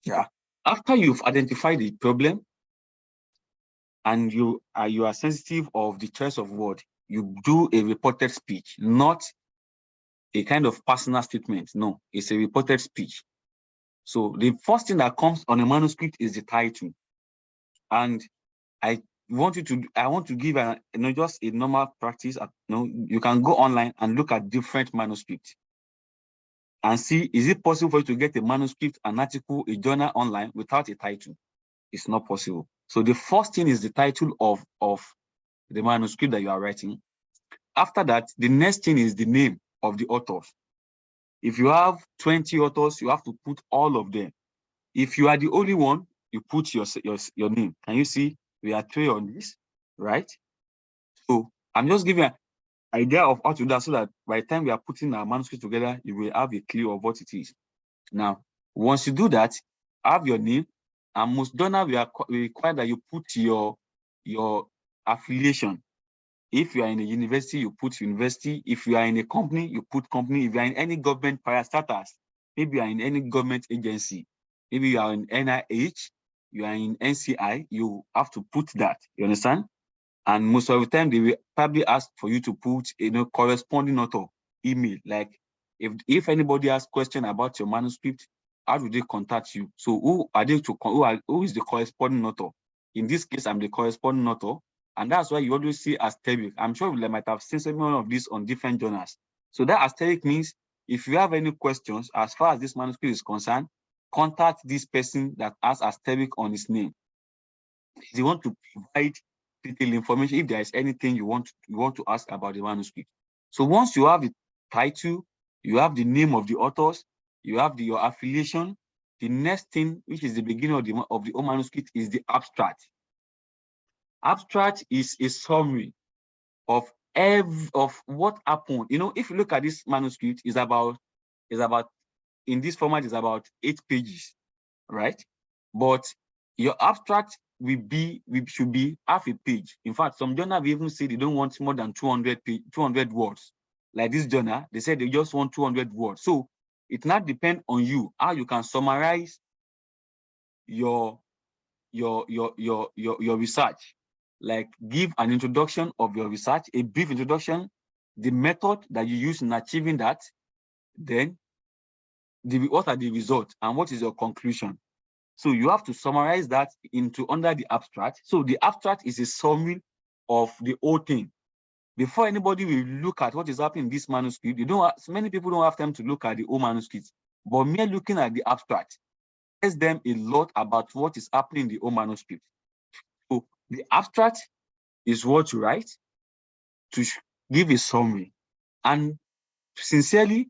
Yeah. After you've identified the problem and you are sensitive of the choice of word, you do a reported speech, not a kind of personal statement. No, it's a reported speech. So the first thing that comes on a manuscript is the title. And I want to give just a normal practice. You can go online and look at different manuscripts and see, is it possible for you to get a manuscript, an article, a journal online without a title? It's not possible. So the first thing is the title of the manuscript that you are writing. After that, the next thing is the name of the authors. If you have 20 authors, you have to put all of them. If you are the only one, you put your name. Can you see we are 3 on this, right? So I'm just giving an idea of how to do that so that by the time we are putting our manuscript together, you will have a clue of what it is. Now, once you do that, have your name, and most journal we require that you put your affiliation. If you are in a university, you put university. If you are in a company, you put company. If you are in any government parastatals, maybe you are in any government agency, maybe you are in NIH, you are in NCI, you have to put that. You understand? And most of the time, they will probably ask for you to put, corresponding author email. Like if anybody has question about your manuscript, how do they contact you? So who is the corresponding author? In this case, I'm the corresponding author. And that's why you always see asterisk. I'm sure you might have seen some of this on different journals. So that asterisk means if you have any questions as far as this manuscript is concerned, contact this person that has asterisk on his name. If you want to provide detailed information, if there is anything you want to ask about the manuscript. So once you have the title, you have the name of the authors, you have your affiliation, the next thing, which is the beginning of the whole manuscript, is the abstract. Abstract is a summary of what happened. If you look at this manuscript, is about in this format is about 8 pages, right? But your abstract should be half a page. In fact, some journals even say they don't want more than 200 words. Like this journal, they said they just want 200 words. So it now depends on you how you can summarize your research. Like give an introduction of your research, a brief introduction, the method that you use in achieving that, then what are the results and what is your conclusion. So you have to summarize that under the abstract. So the abstract is a summary of the whole thing. Before anybody will look at what is happening in this manuscript, many people don't have time to look at the whole manuscript. But mere looking at the abstract tells them a lot about what is happening in the whole manuscript. So the abstract is what you write to give a summary. And sincerely,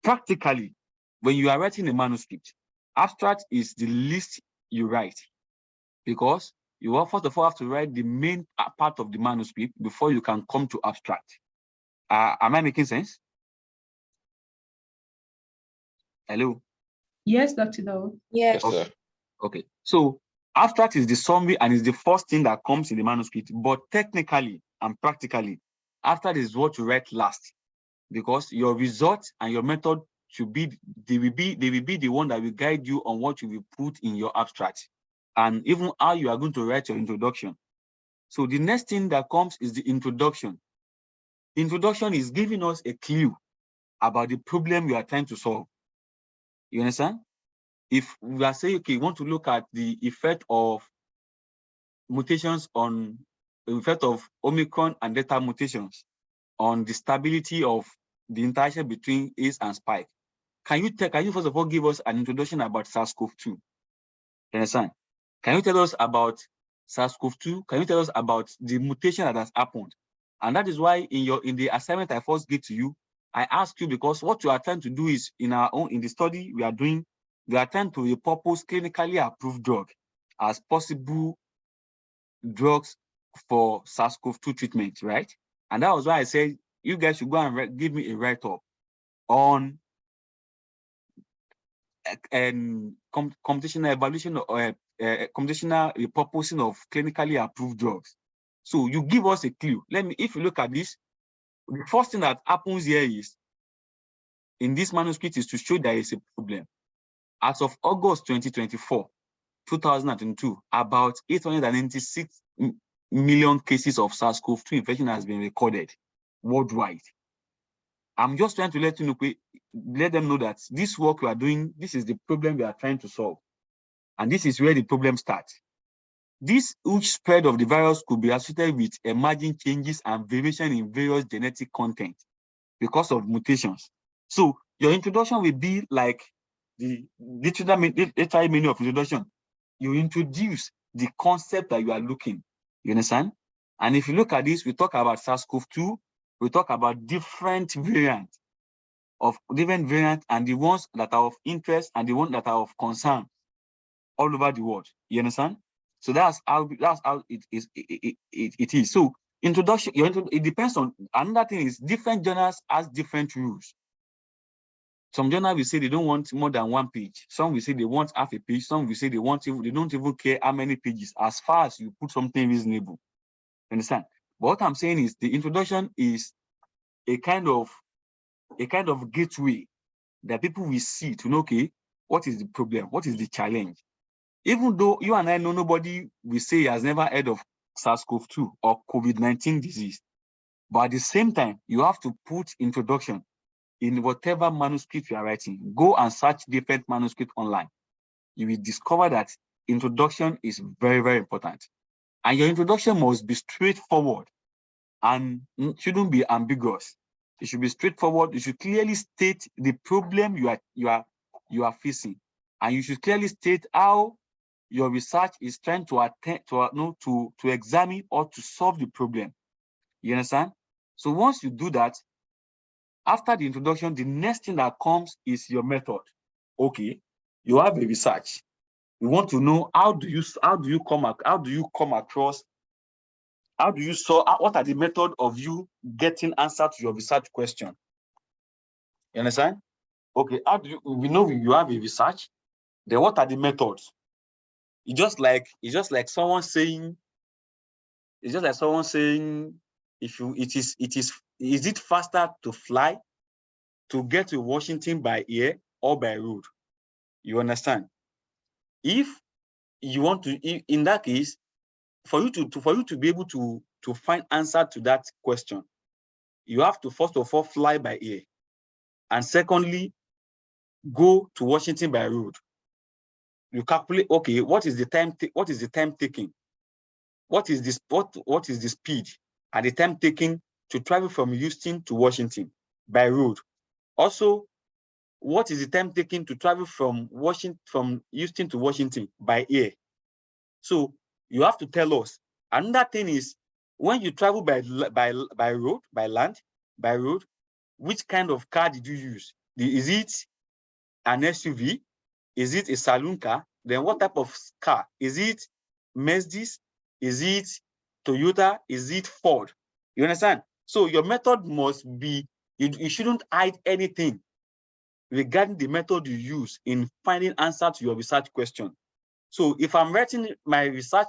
practically, when you are writing a manuscript, abstract is the least you write, because you will first of all have to write the main part of the manuscript before you can come to abstract. Am I making sense? Hello? Yes, Dr. Dawo. Yes, sir. Okay. So abstract is the summary and is the first thing that comes in the manuscript, but technically and practically, abstract is what you write last, because your result and your method they will be the one that will guide you on what you will put in your abstract, and even how you are going to write your introduction. So the next thing that comes is the introduction. Introduction is giving us a clue about the problem you are trying to solve. You understand? If we are saying, okay, we want to look at the effect of mutations the effect of Omicron and Delta mutations on the stability of the interaction between ACE and spike. Can you first of all give us an introduction about SARS-CoV-2? You understand? Can you tell us about SARS-CoV-2? Can you tell us about the mutation that has happened? And that is why in the assignment I first gave to you, I asked you, because what you are trying to do is in the study we are doing, we are trying to repurpose clinically approved drug as possible drugs for SARS-CoV-2 treatment, right? And that was why I said you guys should go and give me a write-up on computational evaluation or computational repurposing of clinically approved drugs. So you give us a clue. If you look at this, the first thing that happens here is, in this manuscript, is to show there is a problem. As of August 2022, about 896 million cases of SARS-CoV-2 infection has been recorded worldwide. I'm just trying to let them know that this work we are doing, this is the problem we are trying to solve. And this is where the problem starts. This huge spread of the virus could be associated with emerging changes and variation in various genetic content because of mutations. So your introduction will be like the literary meaning of introduction. You introduce the concept that you are looking. You understand? And if you look at this, we talk about SARS-CoV-2, we talk about different variants and the ones that are of interest and the ones that are of concern all over the world. You understand? So that's how it is. So introduction, it depends on another thing is different journals has different rules. Some journals will say they don't want more than 1 page. Some will say they want half a page. Some will say they don't even care how many pages, as far as you put something reasonable. You understand? But what I'm saying is the introduction is a kind of gateway that people will see to know, okay, what is the problem? What is the challenge? Even though you and I know nobody will say he has never heard of SARS-CoV-2 or COVID-19 disease. But at the same time, you have to put introduction in whatever manuscript you are writing. Go and search different manuscripts online. You will discover that introduction is very, very important. And your introduction must be straightforward and shouldn't be ambiguous. It should be straightforward. You should clearly state the problem you are facing. And you should clearly state how your research is trying to examine or to solve the problem. You understand? So once you do that, after the introduction, the next thing that comes is your method. Okay, you have a research. We want to know what are the method of you getting answer to your research question? You understand? Okay, we know you have a research, then what are the methods? It's just like someone saying, is it faster to fly to get to Washington by air or by road? You understand? If you want to, in that case, for you to be able to find answer to that question, you have to first of all fly by air, and secondly, go to Washington by road. You calculate, okay, what is the time taking? What is the speed and the time taken to travel from Houston to Washington by road? Also, what is the time taken to travel from Houston to Washington by air? So you have to tell us. Another thing is, when you travel by road, which kind of car did you use? Is it an SUV? Is it a saloon car? Then what type of car? Is it Mercedes? Is it Toyota? Is it Ford? You understand? So your method must be, you shouldn't hide anything regarding the method you use in finding answer to your research question. So if I'm writing my research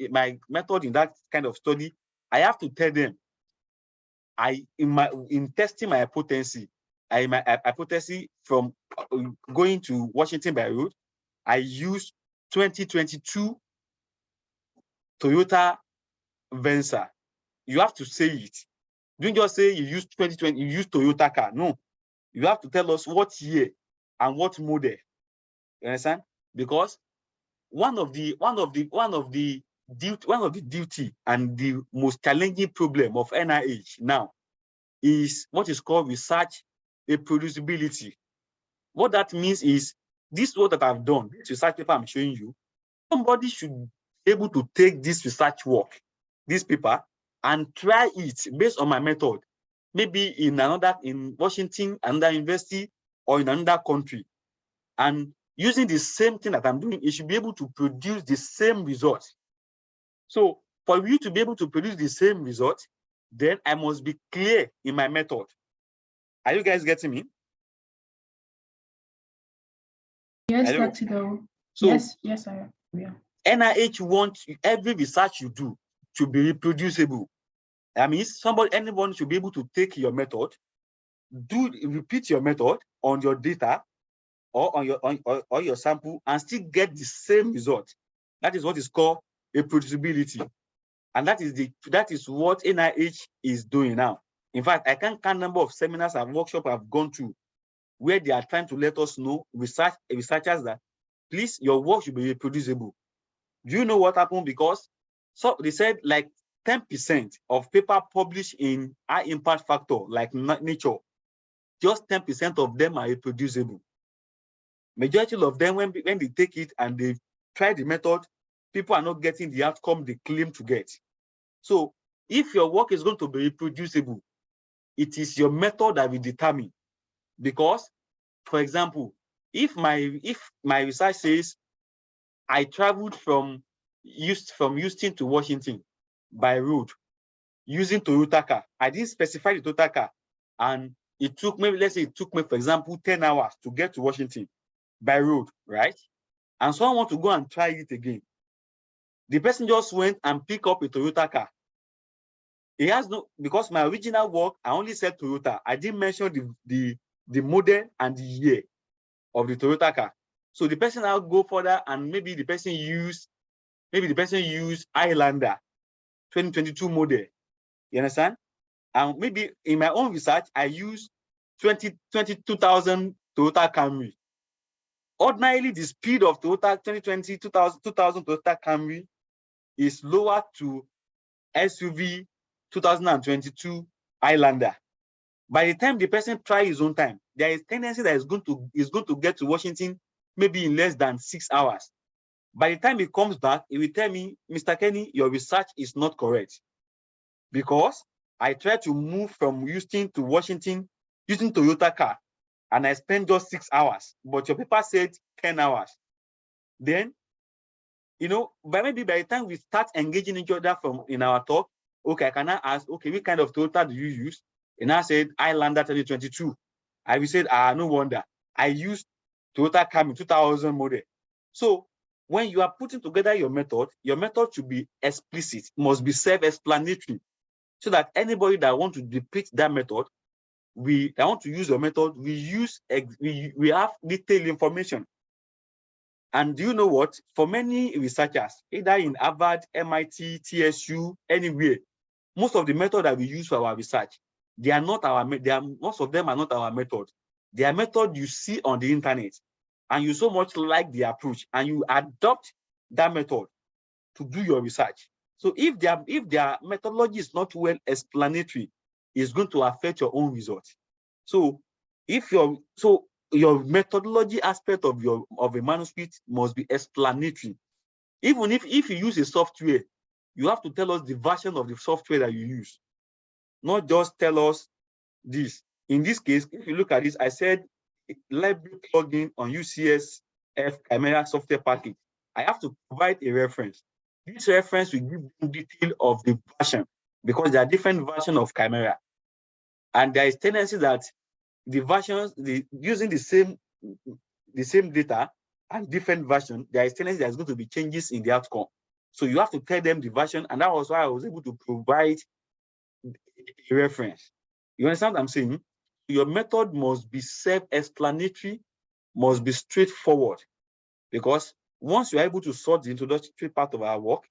my method in that kind of study, I have to tell them, in testing my hypothesis, my hypothesis from going to Washington by road, I used 2022 Toyota Venza. You have to say it. Don't just say you use 2020, you use Toyota car. No, you have to tell us what year and what model. You understand? Because one of the duty and the most challenging problem of NIH now is what is called research reproducibility. What that means is, this work that I've done, this research paper I'm showing you, somebody should be able to take this research work, this paper, and try it based on my method, maybe in Washington, another university, or in another country. And using the same thing that I'm doing, it should be able to produce the same result. So for you to be able to produce the same result, then I must be clear in my method. Are you guys getting me? Yes, Dr. Dao. So yes, I am. Yeah. NIH wants every research you do to be reproducible. I mean, anyone should be able to take your method, repeat your method on your data, or on your sample and still get the same result. That is what is called reproducibility. And that is what NIH is doing now. In fact, I can't count number of seminars and workshops I've gone to where they are trying to let us know, researchers, that please, your work should be reproducible. Do you know what happened? Because so they said like 10% of paper published in high impact factor, like Nature, just 10% of them are reproducible. Majority of them, when they take it and they try the method, people are not getting the outcome they claim to get. So if your work is going to be reproducible, it is your method that will determine. Because, for example, if my research says I traveled from Houston to Washington by road using Toyota car, I didn't specify the Toyota car, and it took me, let's say it took me, for example, 10 hours to get to Washington by road, right? And someone wants to go and try it again. The person just went and picked up a Toyota car. He has no, because my original work, I only said Toyota. I didn't mention the model and the year of the Toyota car. So the person now go further and maybe the person used Highlander 2022 model. You understand? And maybe in my own research, I use 2000 Toyota Camry. Ordinarily, the speed of Toyota 2020 2000 Toyota Camry is lower to SUV 2022 Highlander. By the time the person tries his own time, there is tendency that is going to get to Washington maybe in less than 6 hours. By the time he comes back, he will tell me, Mr. Kenny, your research is not correct. Because I tried to move from Houston to Washington using Toyota car, and I spent just 6 hours, but your paper said 10 hours. Then, maybe by the time we start engaging each other in our talk, okay, I can now ask, okay, what kind of Toyota do you use? And I said, Highlander 2022. I will say, no wonder. I used Toyota Camry 2000 model. So when you are putting together your method should be explicit, must be self-explanatory, so that anybody that wants to depict that method, that want to use your method, we have detailed information. And do you know what? For many researchers, either in Harvard, MIT, TSU, anywhere, most of the method that we use for our research, most of them are not our method. They are method you see on the internet, and you so much like the approach, and you adopt that method to do your research. So if their methodology is not well explanatory, it's going to affect your own results. So your methodology aspect of a manuscript must be explanatory. Even if you use a software, you have to tell us the version of the software that you use, not just tell us this. In this case, if you look at this, I said library plugin on UCSF Chimera software package. I have to provide a reference. This reference will give them detail of the version, because there are different versions of Chimera. And there is tendency that the versions, using the same data and different version, there is tendency there's going to be changes in the outcome. So you have to tell them the version, and that was why I was able to provide a reference. You understand what I'm saying? Your method must be self-explanatory, must be straightforward, because once you're able to sort the introductory part of our work,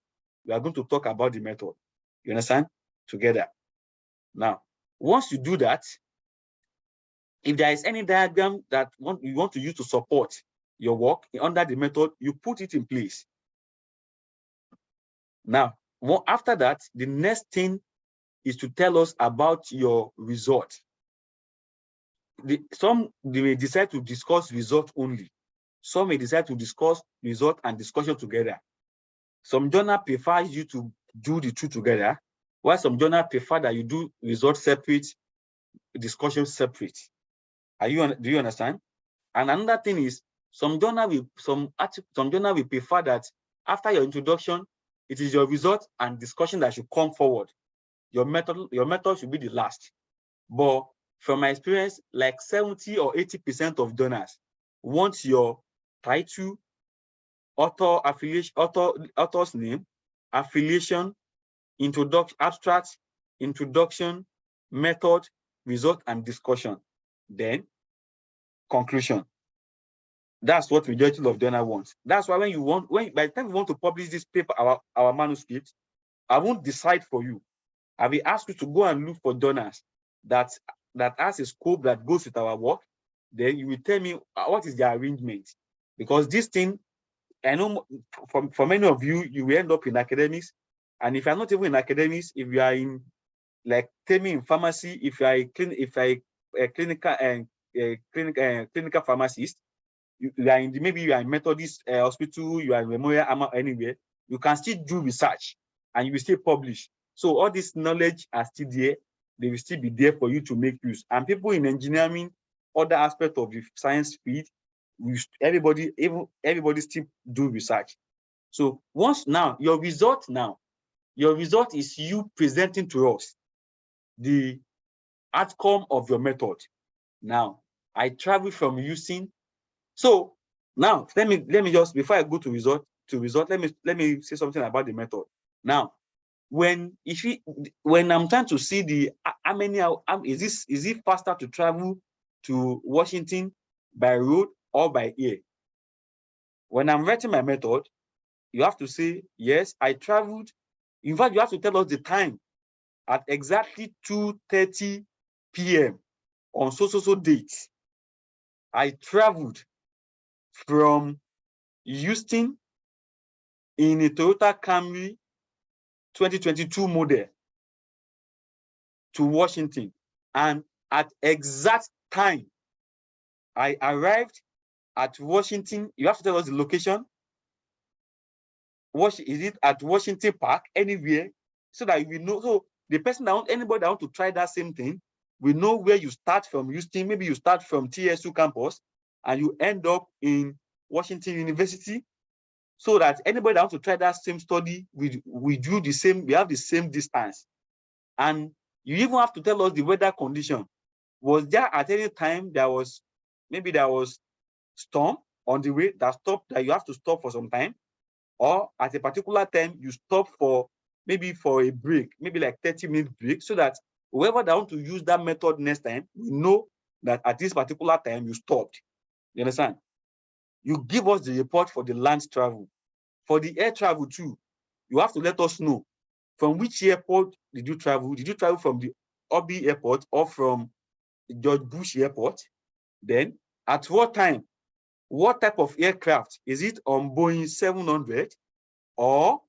we are going to talk about the method. You understand? Together. Now, once you do that, if there is any diagram that you want to use to support your work under the method, you put it in place. Now, after that, the next thing is to tell us about your result. Some may decide to discuss result only. Some may decide to discuss result and discussion together. Some journal prefer you to do the two together, while some journal prefer that you do result separate, discussion separate. Do you understand? And another thing is, some journal will prefer that after your introduction, it is your result and discussion that should come forward. Your method should be the last. But from my experience, like 70 or 80% of donors want your title, author affiliation, author's name, affiliation, introduction, abstract, introduction, method, result, and discussion. Then conclusion. That's what majority of donors want. That's why by the time we want to publish this paper, our manuscript, I won't decide for you. I will ask you to go and look for donors that has a scope that goes with our work. Then you will tell me what is the arrangement. Because this thing, I know for many of you, you will end up in academics. And if you're not even in academics, if you are in, like, tell me, in pharmacy, if you are a clinical pharmacist, you are in maybe you are in Methodist hospital, you are in Memorial anywhere, you can still do research and you will still publish. So all this knowledge are still there. They will still be there for you to make use. And people in engineering, other aspects of the science field, everybody still do research. So your result is you presenting to us the outcome of your method. Now, I travel from using. So now let me just, before I go to result, let me say something about the method. Now, when I'm trying to see the how many is it faster to travel to Washington by road or by air? When I'm writing my method, you have to say, yes, I traveled. In fact, you have to tell us the time at exactly 2:30 p.m. on so date. I traveled from Houston in a Toyota Camry 2022 model to Washington. And at exact time, I arrived at Washington. You have to tell us the location. Is it at Washington Park, anywhere, so that we know. So the person anybody that want to try that same thing, we know where you start from Houston. Maybe you start from TSU campus and you end up in Washington University, so that anybody that wants to try that same study, we do the same, we have the same distance. And you even have to tell us the weather condition. Was there at any time there was storm on the way that you have to stop for some time? Or at a particular time, you stop for a break, maybe like 30-minute break, so that whoever that want to use that method next time, we know that at this particular time you stopped. You understand? You give us the report for the land travel. For the air travel too, you have to let us know from which airport did you travel. Did you travel from the Obi Airport or from George Bush Airport? Then at what time? What type of aircraft? Is it on Boeing 700 or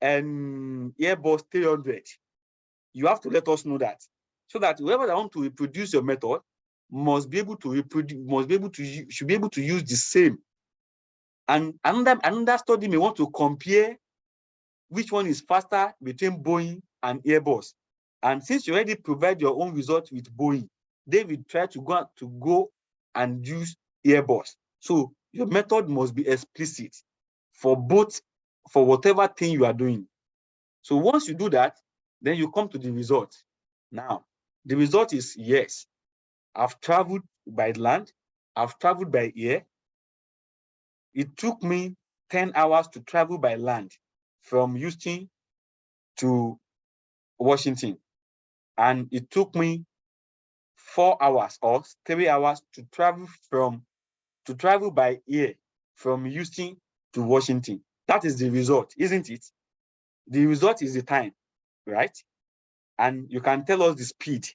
an Airbus 300? You have to let us know that, so that whoever that want to reproduce your method should be able to use the same. And another study may want to compare which one is faster between Boeing and Airbus. And since you already provide your own result with Boeing, they will try to go and use Airbus. So your method must be explicit for whatever thing you are doing. So once you do that, then you come to the result. Now, the result is, yes, I've traveled by land, I've traveled by air. It took me 10 hours to travel by land from Houston to Washington. And it took me 4 hours or 3 hours to travel by air from Houston to Washington. That is the result, isn't it? The result is the time, right? And you can tell us the speed.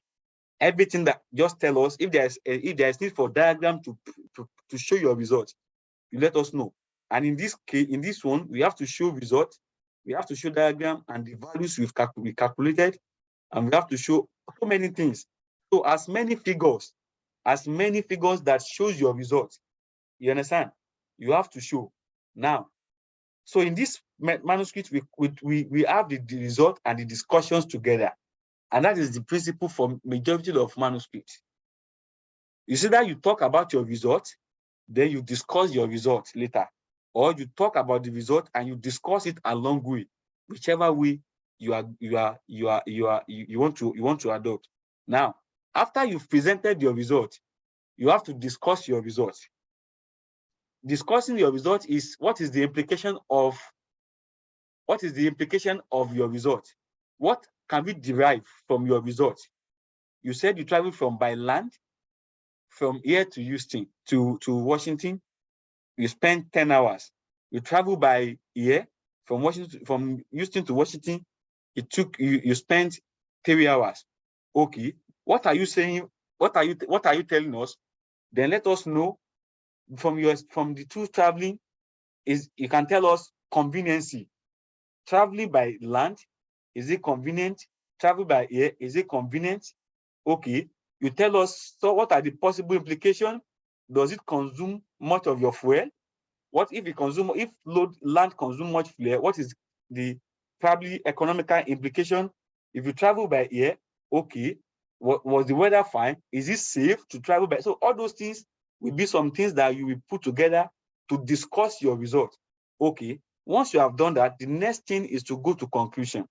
Everything that, just tell us if there is need for diagram to show your result, you let us know. And in this case, in this one, we have to show result, we have to show diagram and the values we calculated, and we have to show so many things. So as many figures that shows your result, you understand, you have to show. Now, so in this manuscript, we have the result and the discussions together. And that is the principle for majority of manuscripts. You see that you talk about your result, then you discuss your result later, or you talk about the result and you discuss it along with whichever way you want to adopt. Now, after you've presented your result, you have to discuss your result. Discussing your result is what is the implication of your result? What can we derive from your result? You said you traveled from by land from here to Houston to Washington. you spend 10 hours. You travel by air from Houston to Washington. It took you spent 3 hours. Okay, what are you saying? What are you telling us? Then let us know from the two traveling. Is you can tell us conveniency. Traveling by land, is it convenient? Travel by air, is it convenient? Okay, you tell us, so what are the possible implications? Does it consume much of your fuel? What if land consume much fuel? What is the probably economical implication? If you travel by air, okay, what was the weather fine? Is it safe to travel by? So all those things will be some things that you will put together to discuss your result. Okay, once you have done that, the next thing is to go to conclusion.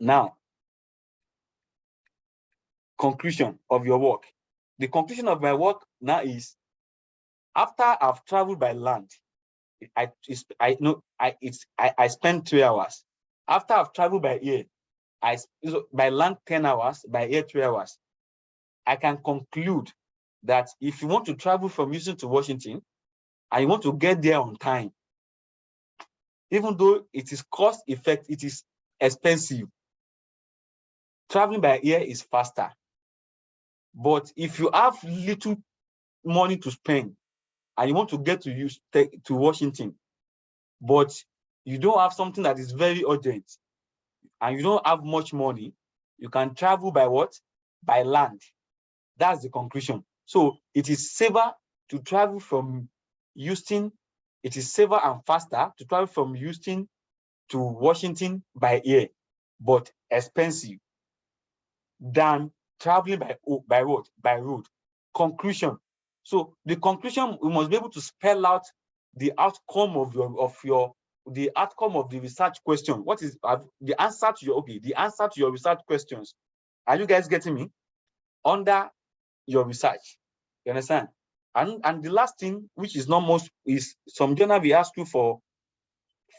Now, conclusion of your work. The conclusion of my work now is, after I've traveled by land, I spent 3 hours. After I've traveled by air, by land 10 hours, by air 3 hours. I can conclude that if you want to travel from Houston to Washington and you want to get there on time, even though it is cost effective, it is expensive, traveling by air is faster. But if you have little money to spend and you want to get to Washington, but you don't have something that is very urgent and you don't have much money, you can travel by what? By land. That's the conclusion. So it is safer to travel from Houston. It is safer and faster to travel from Houston to Washington by air, but expensive than traveling by what? By road. Conclusion. So the conclusion, we must be able to spell out the outcome of the outcome of the research question. What is the answer to your research questions? Are you guys getting me? Under your research, you understand? And the last thing, which is not most, is some journal we ask you for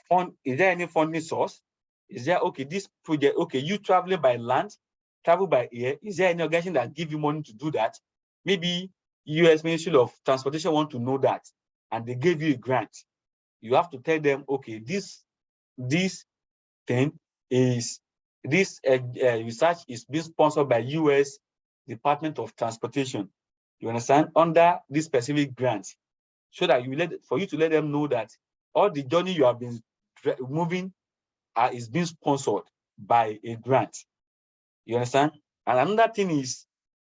fund. Is there any funding source? Is there, okay, this project, okay, you traveling by land, travel by air, is there any organization that give you money to do that? Maybe US Ministry of Transportation want to know that, and they gave you a grant. You have to tell them, okay, this thing is, this research is being sponsored by US Department of Transportation, you understand, under this specific grant, so that for you to let them know that all the journey you have been moving is being sponsored by a grant. You understand? And another thing is,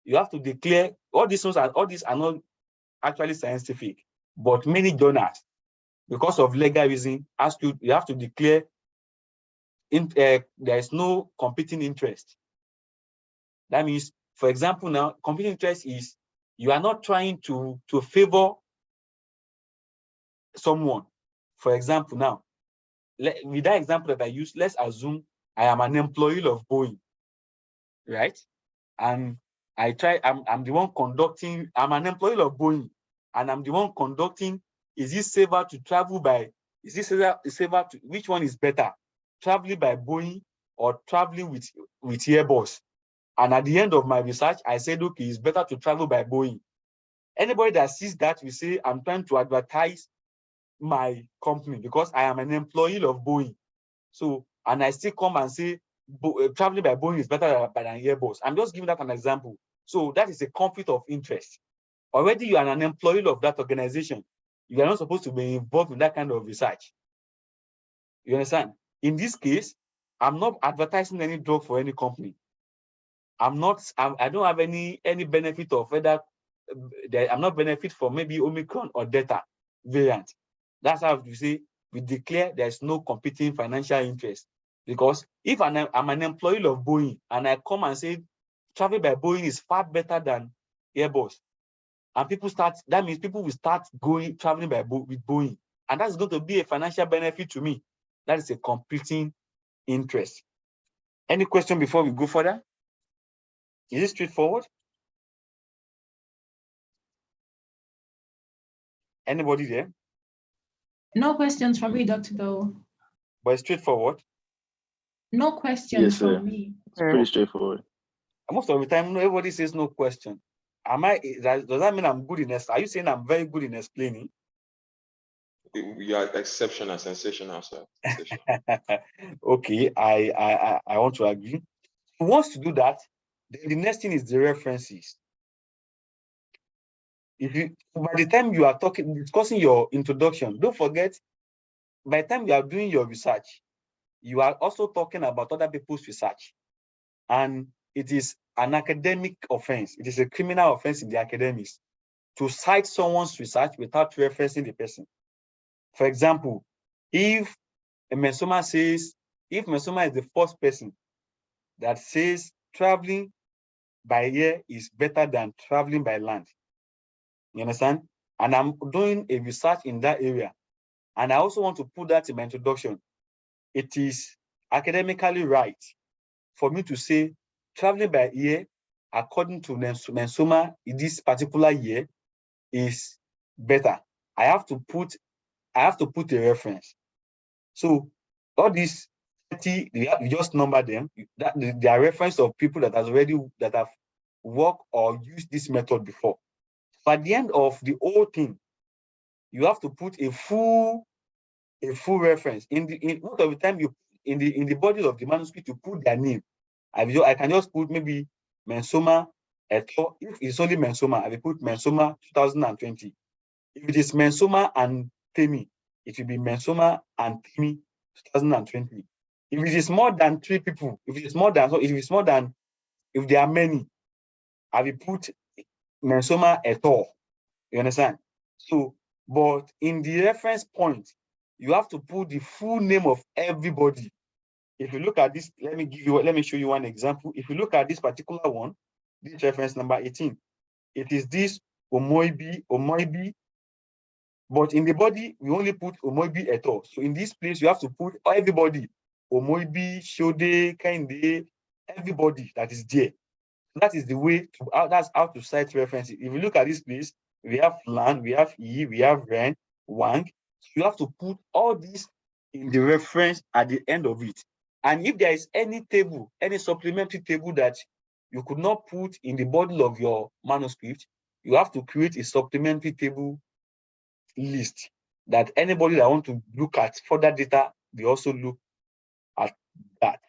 you have to declare, all these are not actually scientific, but many journals, because of legal reason, you have to declare there is no competing interest. That means, for example, now competing interest is you are not trying to favor someone. For example, now, with that example that I use, let's assume I am an employee of Boeing, right? And I'm the one conducting, I'm an employee of Boeing, and I'm the one conducting, is it safer to travel by, which one is better? Traveling by Boeing or traveling with Airbus? And at the end of my research, I said, okay, it's better to travel by Boeing. Anybody that sees that will say, I'm trying to advertise my company because I am an employee of Boeing. So, and I still come and say, traveling by Boeing is better than Airbus. I'm just giving that an example. So that is a conflict of interest. Already you are an employee of that organization. You are not supposed to be involved in that kind of research. You understand? In this case, I'm not advertising any drug for any company. I don't have any benefit of whether I'm not benefit from maybe Omicron or Delta variant. That's how you say we declare there's no competing financial interest. Because if I'm an employee of Boeing and I come and say travel by Boeing is far better than Airbus, and that means people will start traveling with Boeing, and that's going to be a financial benefit to me. That is a competing interest. Any question before we go further? Is it straightforward? Anybody there? No questions from me, Dr. Doe. But it's straightforward. No questions Yes, sir. from me. It's pretty straightforward. Most of the time, everybody says no question. Does that mean I'm good in this? Are you saying I'm very good in explaining? You are exceptional, sensational, sir. Okay, I want to agree. Once to do that, then the next thing is the references. If you by the time you are discussing your introduction, don't forget, by the time you are doing your research, you are also talking about other people's research. And it is an academic offense. It is a criminal offense in the academics to cite someone's research without referencing the person. For example, if Mensoma is the first person that says traveling by air is better than traveling by land, you understand? And I'm doing a research in that area, and I also want to put that in my introduction. It is academically right for me to say traveling by air, according to Mensoma, in this particular year, is better. I have to put a reference. So all these 30, you just number them. They are reference of people that have worked or used this method before. But at the end of the whole thing, you have to put a full reference. Most of the time, you in the body of the manuscript, you put their name. I can just put maybe Mensoma Eto. If it's only Mensoma, I will put Mensoma 2020. If it is Mensoma and Temi, it will be Mensoma and Temi 2020. If it is more than 3 people, if there are many, I will put Mensoma Eto. You understand? So, but in the reference point, you have to put the full name of everybody. If you look at this, let me show you one example. If you look at this particular one, this reference number 18, it is this Omoibi, but in the body, we only put Omoibi et al. So in this place, you have to put everybody, Omoibi, Shode, Kende, everybody that is there. That is the way that's how to cite references. If you look at this place, we have Lan, we have Yi, we have Ren, Wang. So you have to put all this in the reference at the end of it. And if there is any table, any supplementary table that you could not put in the body of your manuscript, you have to create a supplementary table list that anybody that want to look at further data, they also look at that.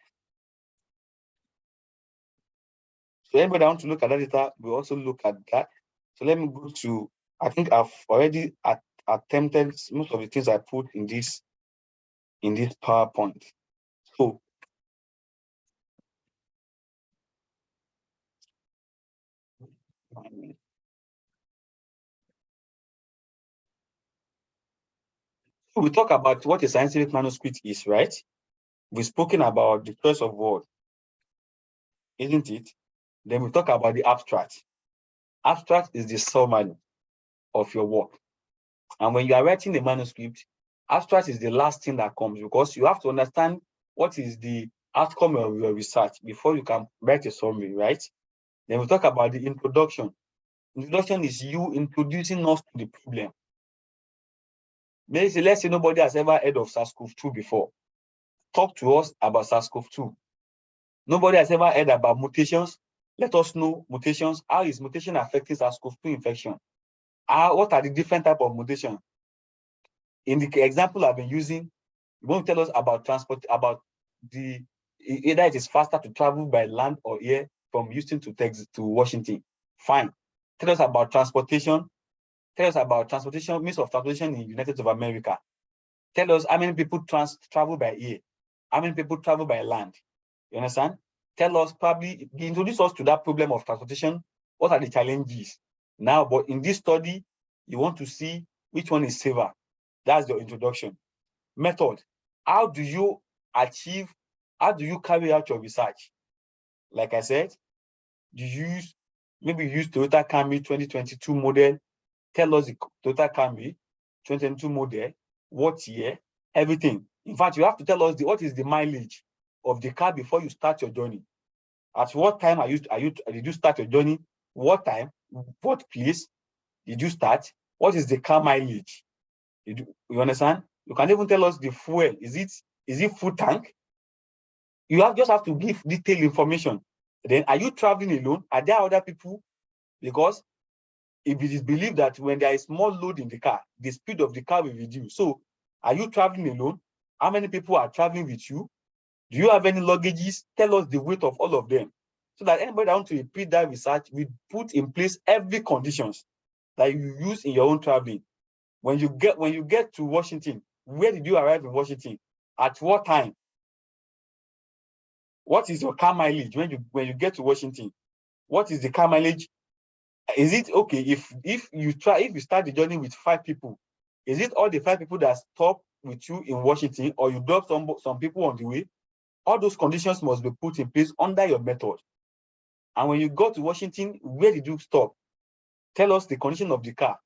So anybody that want to look at that data, we also look at that. So let me go to, I think I've already attempted most of the things I put in this PowerPoint. So we talk about what a scientific manuscript is, right? We've spoken about the choice of word, isn't it? Then we talk about the abstract. Abstract is the summary of your work. And when you are writing the manuscript, abstract is the last thing that comes, because you have to understand what is the outcome of your research before you can write a summary, right? Then we talk about the introduction. Introduction is you introducing us to the problem. Let's say nobody has ever heard of SARS-CoV-2 before. Talk to us about SARS-CoV-2. Nobody has ever heard about mutations. Let us know mutations. How is mutation affecting SARS-CoV-2 infection? What are the different types of mutation? In the example I've been using, you want to tell us about transport, about either it is faster to travel by land or air from Houston to Texas to Washington. Fine. Tell us about transportation. Tell us about transportation, means of transportation in the United States of America. Tell us how many people travel by air, how many people travel by land. You understand? Tell us, probably introduce us to that problem of transportation. What are the challenges? Now, but in this study, you want to see which one is safer. That's your introduction. Method. How do you carry out your research? Like I said, maybe use Toyota Camry 2022 model. Tell us the Toyota Camry 2022 model, what year, everything. In fact, you have to tell us what is the mileage of the car before you start your journey. At what time did you start your journey? What time? What place did you start? What is the car mileage? You understand? You can even tell us the fuel. Is it full tank? You just have to give detailed information. Then, are you traveling alone? Are there other people? Because if it is believed that when there is more load in the car, the speed of the car will reduce. So are you traveling alone? How many people are traveling with you? Do you have any luggages? Tell us the weight of all of them. So that anybody that wants to repeat that research, we put in place every conditions that you use in your own traveling. When you get to Washington, where did you arrive in Washington? At what time? What is your car mileage when you get to Washington? What is the car mileage? Is it okay if you start the journey with 5 people? Is it all the 5 people that stop with you in Washington, or you drop some people on the way? All those conditions must be put in place under your method. And when you go to Washington, where did you stop? Tell us the condition of the car,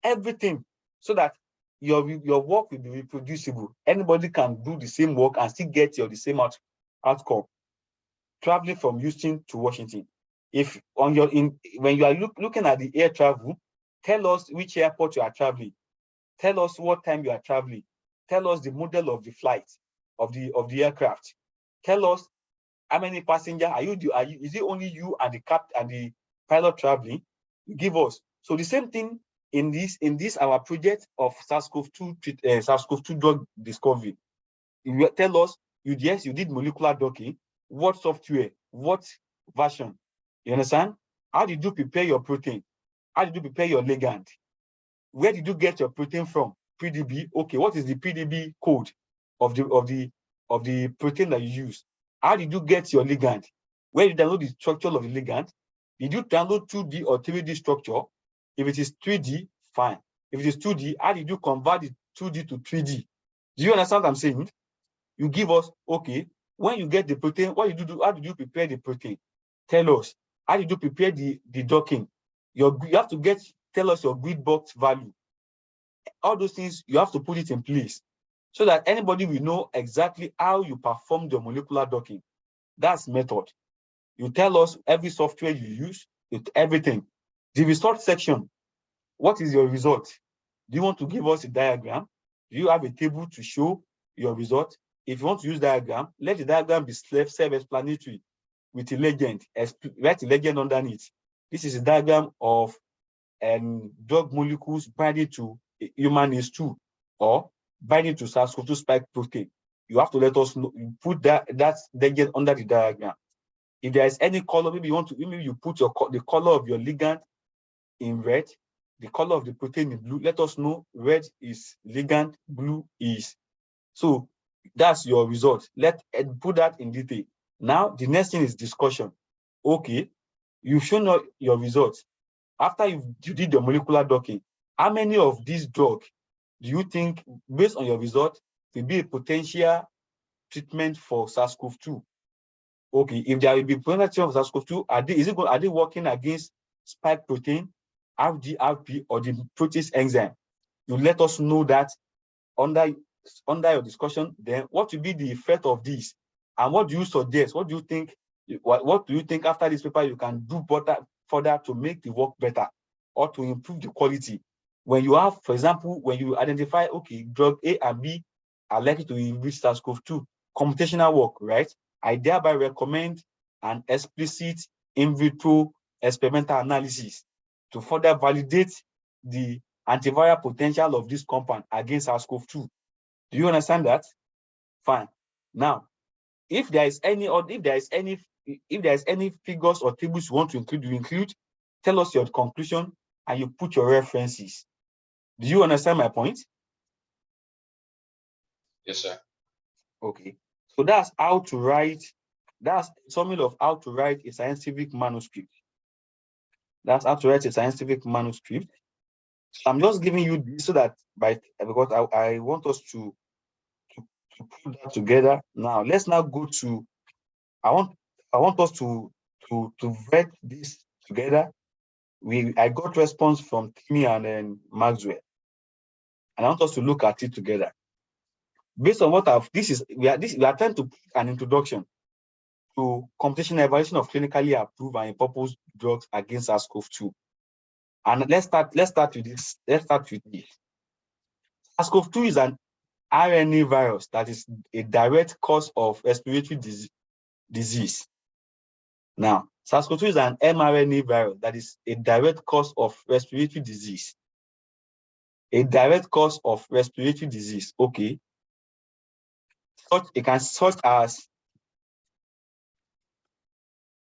everything, so that your work will be reproducible. Anybody can do the same work and still get the same outcome. Traveling from Houston to Washington. If when you are looking at the air travel, tell us which airport you are traveling. Tell us what time you are traveling. Tell us the model of the flight of the aircraft. Tell us how many passengers is it only you and the captain and the pilot traveling? You give us. So the same thing in this our project of SARS-CoV-2 drug discovery. You tell us you did molecular docking. What software? What version? You understand? How did you prepare your protein? How did you prepare your ligand? Where did you get your protein from? PDB. Okay, what is the PDB code of the protein that you use? How did you get your ligand? Where did you download the structure of the ligand? Did you download 2D or 3D structure? If it is 3D, fine. If it is 2D, how did you convert the 2D to 3D? Do you understand what I'm saying? You give us, okay, when you get the protein, what did you do? How did you prepare the protein? Tell us. How did you prepare the docking? You have to tell us your grid box value. All those things, you have to put it in place so that anybody will know exactly how you perform the molecular docking. That's method. You tell us every software you use, everything. The result section, what is your result? Do you want to give us a diagram? Do you have a table to show your result? If you want to use diagram, let the diagram be self-explanatory with a legend. Write a legend underneath. This is a diagram of drug molecules binding to human ACE2 or binding to SARS-CoV-2 spike protein. You have to let us know. You put that legend under the diagram. If there is any color, maybe you put the color of your ligand in red, the color of the protein in blue. Let us know red is ligand, blue is. So that's your result. Put that in detail. Now the next thing is discussion. Okay, you've shown your results. After you did the molecular docking, how many of these drugs do you think, based on your result, will be a potential treatment for SARS-CoV-2? Okay, if there will be potential of SARS-CoV-2, are they working against spike protein, RDRP, or the protease enzyme? You let us know that under your discussion. Then what will be the effect of this, and what do you suggest? What do you think? What do you think after this paper you can do further to make the work better or to improve the quality? When you have, for example, when you identify, okay, drug A and B are likely to enrich SARS-CoV-2, computational work, right? I thereby recommend an explicit in vitro experimental analysis to further validate the antiviral potential of this compound against SARS-CoV-2. Do you understand that? Fine. Now, if there is any figures or tables you want to include, you include. Tell us your conclusion and you put your references. Do you understand my point? Yes, sir. Okay. So that's how to write. That's summary of how to write a scientific manuscript. That's how to write a scientific manuscript. So I'm just giving you this so that because I want us to put that together. Now let's now go to. I want us to vet this together. I got response from Timmy and then Maxwell, and I want us to look at it together. Based on what we are trying to put an introduction to computational evaluation of clinically approved and purpose drugs against SARS-CoV-2. And let's start with this. SARS-CoV-2 is an RNA virus that is a direct cause of respiratory disease. Now, SARS-CoV-2 is an mRNA virus that is a direct cause of respiratory disease. A direct cause of respiratory disease, okay. Such as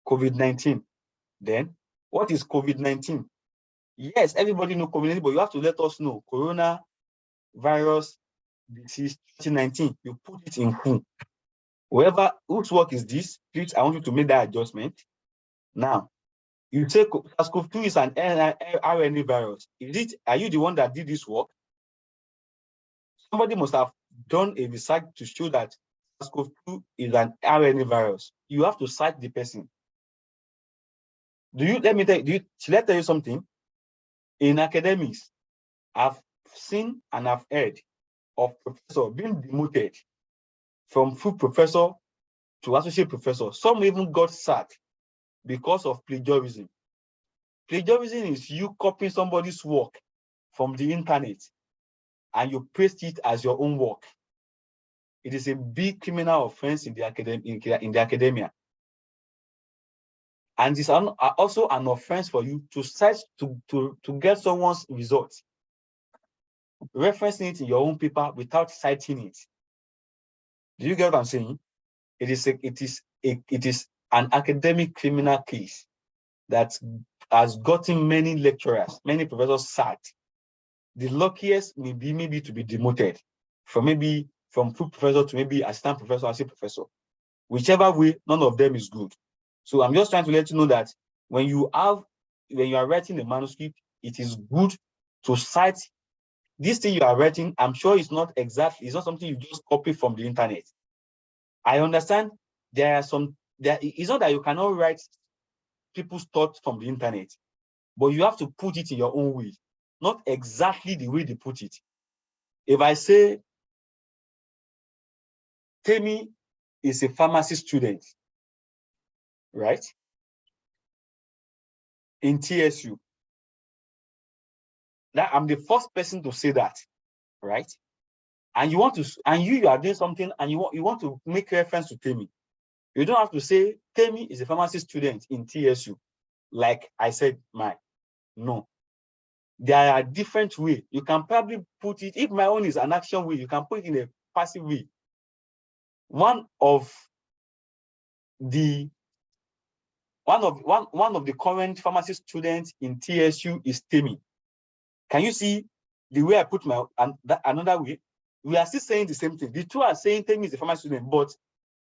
COVID-19. Then, what is COVID-19? Yes, everybody knows COVID-19, but you have to let us know. Coronavirus disease 2019. You put it in who? Whose work is this? Please, I want you to make that adjustment. Now, you say SARS-CoV-2 is an RNA virus. Are you the one that did this work? Somebody must have done a research to show that SARS-CoV-2 is an RNA virus. You have to cite the person. Let me tell you something. In academics, I've seen and I've heard of professor being demoted from full professor to associate professor. Some even got sacked because of plagiarism. Plagiarism is you copying somebody's work from the internet and you paste it as your own work. It is a big criminal offense in the academia. And it's also an offense for you to search to get someone's results, referencing it in your own paper without citing it. Do you get what I'm saying? It is an academic criminal case that has gotten many lecturers, many professors sacked. The luckiest may be to be demoted from full professor to maybe assistant professor, assistant professor. Whichever way, none of them is good. So I'm just trying to let you know that when you are writing a manuscript, it is good to cite this thing you are writing. I'm sure it's not something you just copy from the internet. I understand it's not that you cannot write people's thoughts from the internet, but you have to put it in your own way, not exactly the way they put it. If I say Temi is a pharmacy student, right, in TSU, that I'm the first person to say that, right? And you are doing something and you want to make reference to Temi. You don't have to say Temi is a pharmacy student in TSU, like I said, no. There are different ways. You can probably put it, if my own is an action way, you can put it in a passive way. One of the current pharmacy students in TSU is Temi. Can you see the way I put another way? We are still saying the same thing. The two are saying Temi is a pharmacy student, but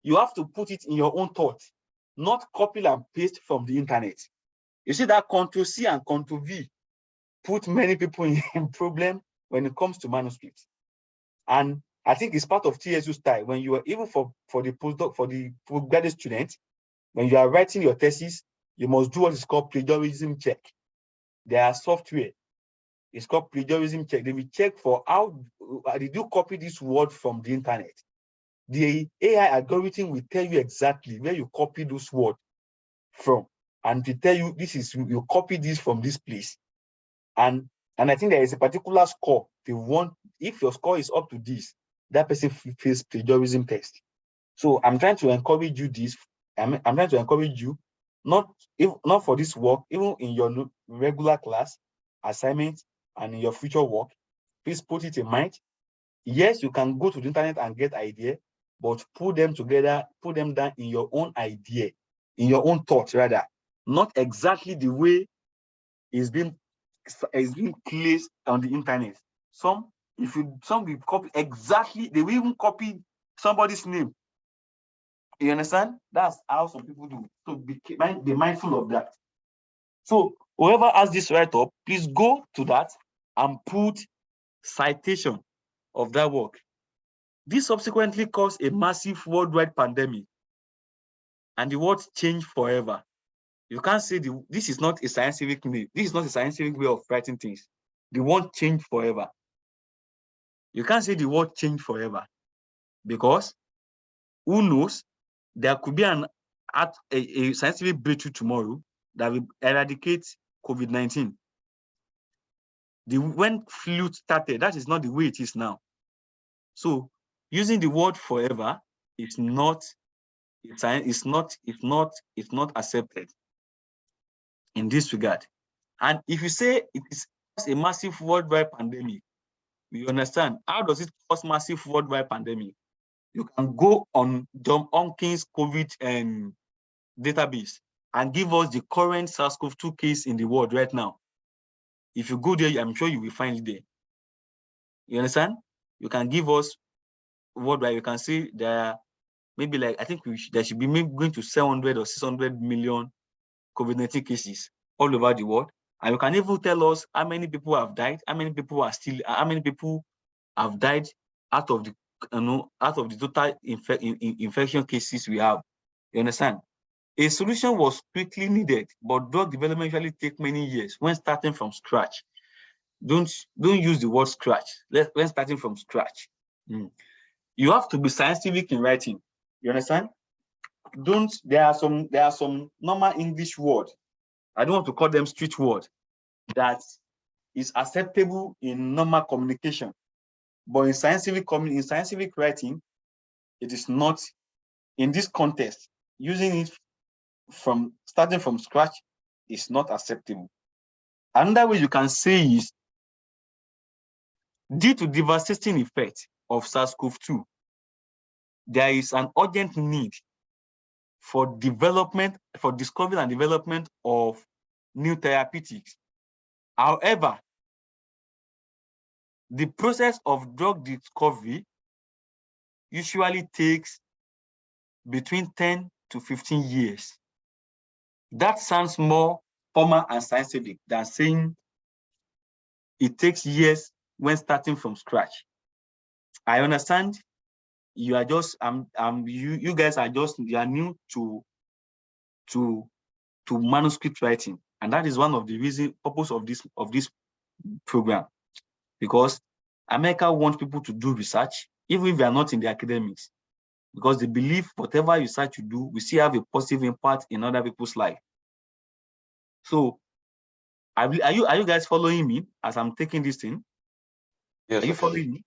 you have to put it in your own thought, not copy and paste from the internet. You see that Ctrl-C and Ctrl-V put many people in problem when it comes to manuscripts. And I think it's part of TSU style. When you are, even for the postdoc, for the postgraduate student, when you are writing your thesis, you must do what is called plagiarism check. There are software. It's called plagiarism check. They will check for how did you copy this word from the internet. The AI algorithm will tell you exactly where you copy this word from, and to tell you you copy this from this place. And I think there is a particular score they want. If your score is up to this, that person fails plagiarism test. So I'm trying to encourage you I'm trying to encourage you, not for this work, even in your regular class assignments and in your future work, please put it in mind. Yes, you can go to the internet and get idea, but put them together, put them down in your own idea, in your own thoughts rather, not exactly the way it's being placed on the internet. Some will copy exactly, they will even copy somebody's name. You understand? That's how some people do. So be mindful of that. So whoever has this write-up, please go to that and put citation of that work. This subsequently caused a massive worldwide pandemic, and the world changed forever. You can't say this is not a scientific way. This is not a scientific way of writing things. The world changed forever. You can't say the world changed forever, because who knows? There could be a scientific breakthrough tomorrow that will eradicate COVID-19. When flu started, that is not the way it is now. So using the word forever is not it's not accepted in this regard. And if you say it is a massive worldwide pandemic, you understand, how does it cause massive worldwide pandemic? You can go on John Hopkins COVID database and give us the current SARS-CoV-2 case in the world right now. If you go there, I'm sure you will find it there. You understand? You can give us worldwide. You can see there are maybe like, I think there should be maybe going to 700 or 600 million COVID-19 cases all over the world. And you can even tell us how many people have died, how many people have died out of the total infection cases we have. You understand? A solution was quickly needed, but drug development usually takes many years when starting from scratch. Don't use the word scratch. When starting from scratch. You have to be scientific in writing. You understand? There are some normal English words. I don't want to call them street words that is acceptable in normal communication. But in scientific writing, it is not. In this context, using it starting from scratch is not acceptable. Another way you can say is, due to devastating effect of SARS-CoV-2, there is an urgent need for discovery and development of new therapeutics. However, the process of drug discovery usually takes between 10 to 15 years. That sounds more formal and scientific than saying it takes years when starting from scratch. I understand you are just you guys are new to manuscript writing, and that is one of the purpose of this program, because America wants people to do research even if they are not in the academics, because they believe whatever research you do will still have a positive impact in other people's life. So are you guys following me as I'm taking this thing? Yes, Are you following me?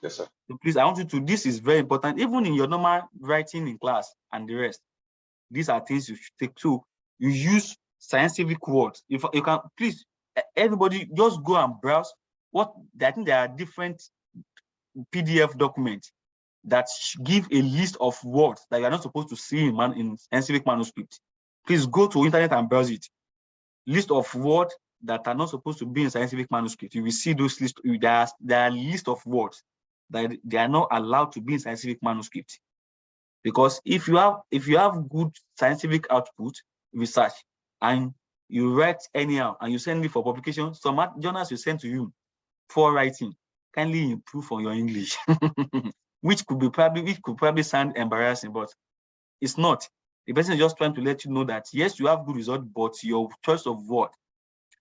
Yes, sir. So please, I want you to, this is very important, even in your normal writing in class and the rest. These are things you should take. So you use scientific words. If you can, please, everybody just go and browse I think there are different PDF documents that give a list of words that you are not supposed to see in scientific manuscript. Please go to internet and browse it. List of words that are not supposed to be in scientific manuscript. You will see those lists. There are list of words that they are not allowed to be in scientific manuscript. Because if you have good scientific output research and you write anyhow and you send it for publication, some journals will send to you for writing, kindly improve on your English, which could probably sound embarrassing, but it's not. The person is just trying to let you know that yes, you have good result, but your choice of word.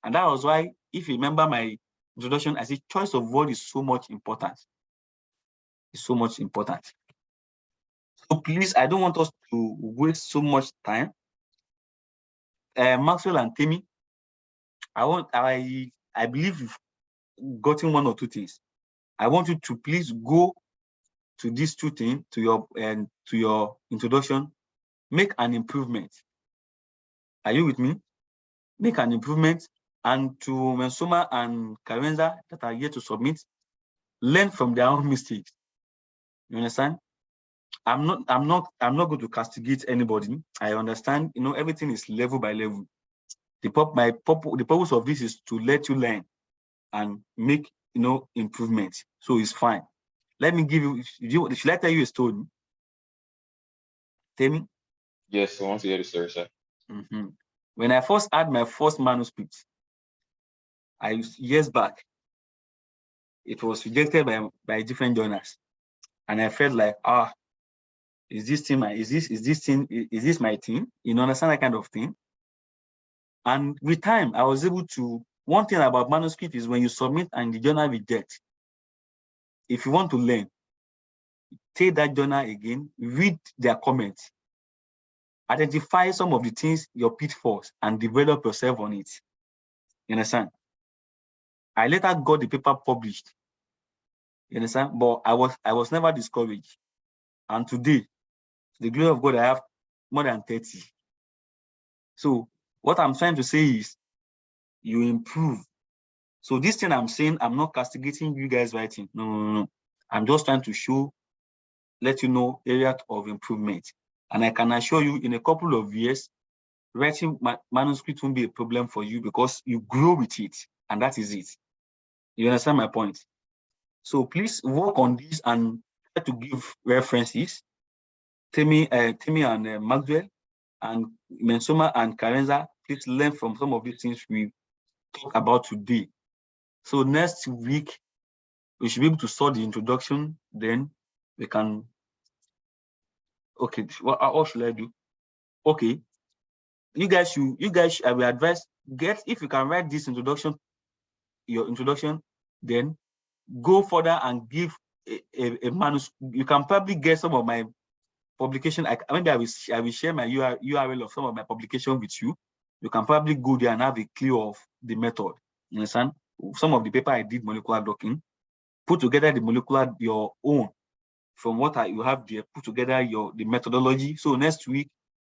And that was why, if you remember my introduction, I said choice of word is so much important. It's so much important. So please, I don't want us to waste so much time. Maxwell and Timmy, I believe you've gotten one or two things. I want you to please go to these two things, to your introduction, make an improvement. Are you with me? Make an improvement. And to Mensoma and Karenza that are here to submit, learn from their own mistakes. You understand? I'm not going to castigate anybody. I understand, everything is level by level. The purpose of this is to let you learn and make improvements. So it's fine. Let me give you, should I tell you a story? Tell me. Yes, I want to hear the story, sir. When I first had my first manuscript, years back, it was rejected by different journals. And I felt like, is this my thing? You understand that kind of thing? And with time, I was able to, one thing about manuscript is when you submit and the journal rejects, if you want to learn, take that journal again, read their comments, identify some of the things, your pitfalls, and develop yourself on it. You understand? I later got the paper published. You understand? But I was never discouraged. And today the glory of God, I have more than 30. So what I'm trying to say is you improve. So this thing I'm saying, I'm not castigating you guys writing. No. I'm just trying to let you know area of improvement. And I can assure you in a couple of years, writing manuscript won't be a problem for you because you grow with it. And that is it. You understand my point? So please work on this and try to give references. Timmy and Maxwell and Mensoma and Karenza, please learn from some of these things we talked about today. So next week, we should be able to sort the introduction, then we can, okay, what should I do? Okay, you guys, I will advise, if you can write this your introduction, then go further and give a manuscript. You can probably get some of my publication. Maybe I will share my URL of some of my publication with you. You can probably go there and have a clue of the method. You understand? Some of the paper I did molecular docking, put together the molecular, your own, from what you have there, put together the methodology. So next week,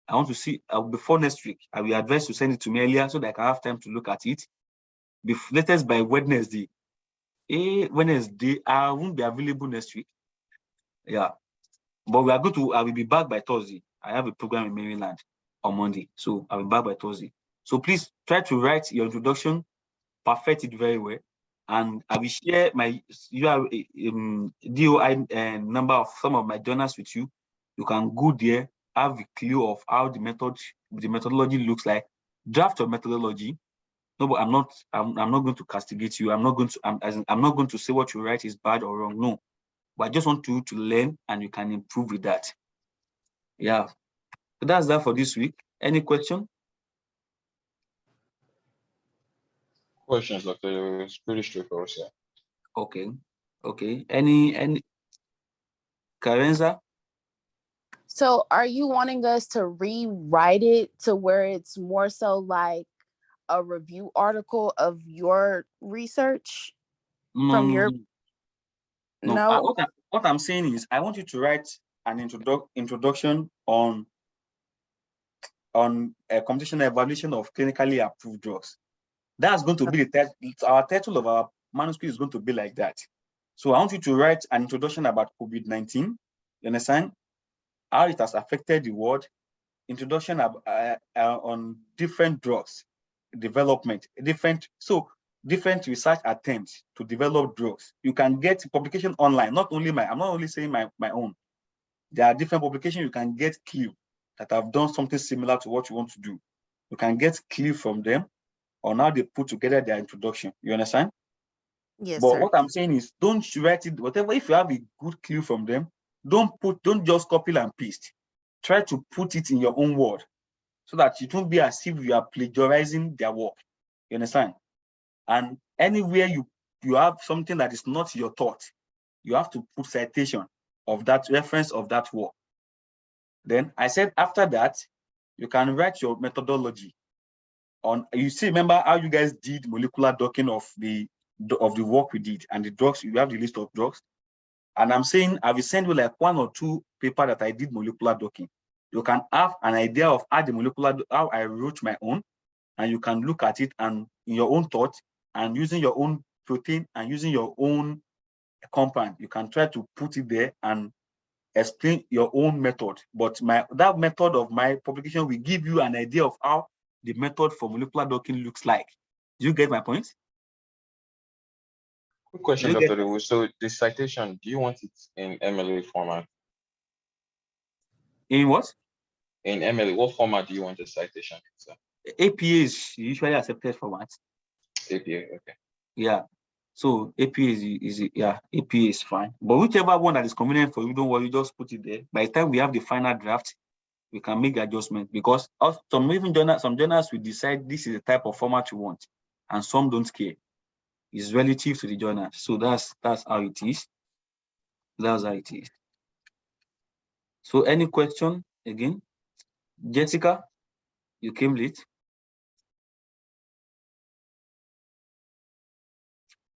I want to see, before next week, I will advise to send it to me earlier so that I can have time to look at it. Latest by Wednesday. Wednesday, I won't be available next week. Yeah. But I will be back by Thursday. I have a program in Maryland on Monday. So I'll be back by Thursday. So please try to write your introduction, perfect it very well. And I will share my DOI number of some of my journals with you. You can go there, have a clue of how the methodology looks like. Draft your methodology. No, but I'm not going to castigate you. I'm not going to say what you write is bad or wrong. No. But I just want you to learn and you can improve with that. Yeah. So that's that for this week. Any question? Questions, Dr. It's pretty straightforward, sir. Okay. Any Karenza? So are you wanting us to rewrite it to where it's more so like a review article of your research from your No. What I'm saying is I want you to write an introduction on a computational evaluation of clinically approved drugs. That's going to be our title of our manuscript is going to be like that. So I want you to write an introduction about COVID-19. You understand? How it has affected the world. Introduction on different drugs, development, different research attempts to develop drugs. You can get publication online, I'm not only saying my own. There are different publications you can get clue that have done something similar to what you want to do. You can get clue from them on how they put together their introduction. You understand? Yes, But sir. what I'm saying is don't write it, whatever, if you have a good clue from them, don't just copy and paste. Try to put it in your own word so that it won't be as if you are plagiarizing their work. You understand? And anywhere you have something that is not your thought, you have to put citation of that reference of that work. Then I said after that, you can write your methodology on, remember how you guys did molecular docking of the work we did and the drugs, you have the list of drugs. And I'm saying I will send you like 1 or 2 paper that I did molecular docking. You can have an idea of how I wrote my own, and you can look at it and in your own thought and using your own protein and using your own compound, you can try to put it there and explain your own method. But that method of my publication will give you an idea of how the method for molecular docking looks like. Do you get my point? Quick question, Dr. Lewis. So the citation, do you want it in MLA format? In what? In MLA, what format do you want the citation in, sir? APA is usually accepted format. APA, okay. Yeah. So APA APA is fine. But whichever one that is convenient for you, don't worry, just put it there. By the time we have the final draft, we can make the adjustment, because some journals will decide this is the type of format you want, and some don't care. It's relative to the journal. So that's how it is. That's how it is. So any question again? Jessica, you came late.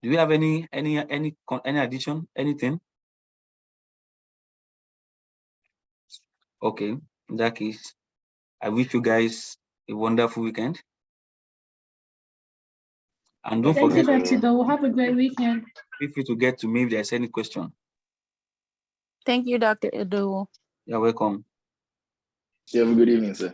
Do you have any addition, anything? Okay, in that case, I wish you guys a wonderful weekend. And don't Thank you, forget, Dr. Doe. Have a great weekend. feel free to get to me if there's any question. Thank you, Dr. Edu. You're welcome. You have a good evening, sir.